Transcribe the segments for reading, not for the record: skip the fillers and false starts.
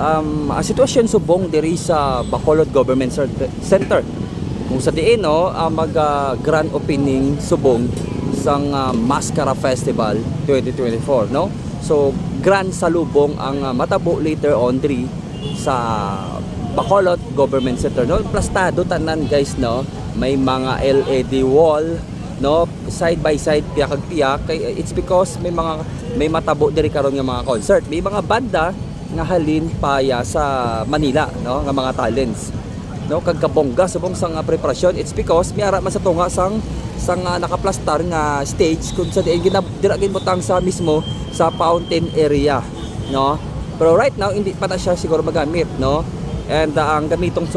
Ang sitwasyon subong diri sa Bacolod Government Center kung sa diin no mag grand opening subong sang Mascara Festival 2024 no. So grand salubong ang matabo later on diri sa Bacolod Government Center no. Plastado tanan guys no, may mga LED wall no, side by side piyak kag piyak. It's because may matabo diri karon nga mga concert, may mga banda nga halin paya sa Manila no, nga mga talents no, kag kabongga subong sang preparasyon. It's because may ara man sa tunga sang nakaplastar nga stage kung sa diin dira ginbutang sa mismo sa fountain area no. Pero right now hindi pa na siya siguro magamit no. And ang gamiton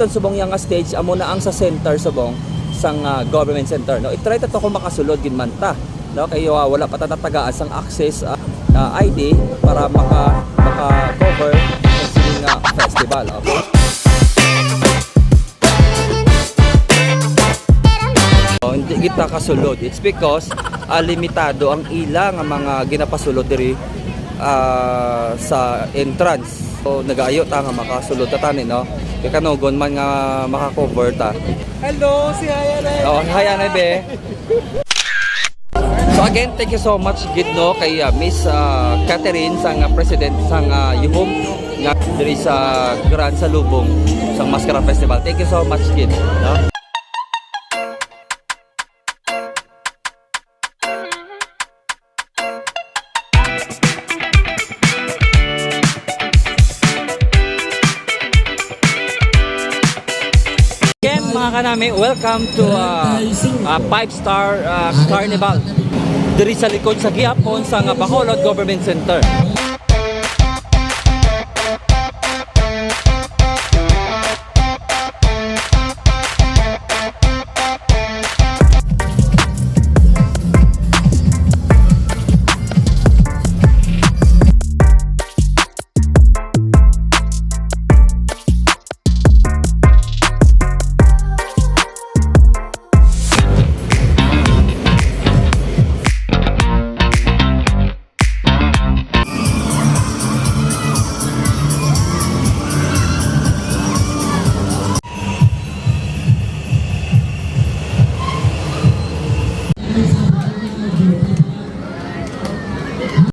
subong yang stage amo na ang sa center subong sang government center no. I-try ta to kung makasulod gid man ta no, kayo wala pa ta natagaan sang access ID para maka-cover sa sining festival. Okay? Hindi kita kasulod. It's because limitado ang ilang mga ginapasulod diri sa entrance. So nagaayo ta nga makasulod ta tani no. Kaya kanogon man nga maka-cover ta. Hello, si Hayanay. Oh, Hayanay be. So again, thank you so much gid no kay Miss Catherine sang president sang Yuhom nga diri sa Grand Salubong sang Mascara Festival. Thank you so much gid no. Again mga kanami, welcome to 5-star carnival diri sa likod sa gihapon sa Bacolod Government Center.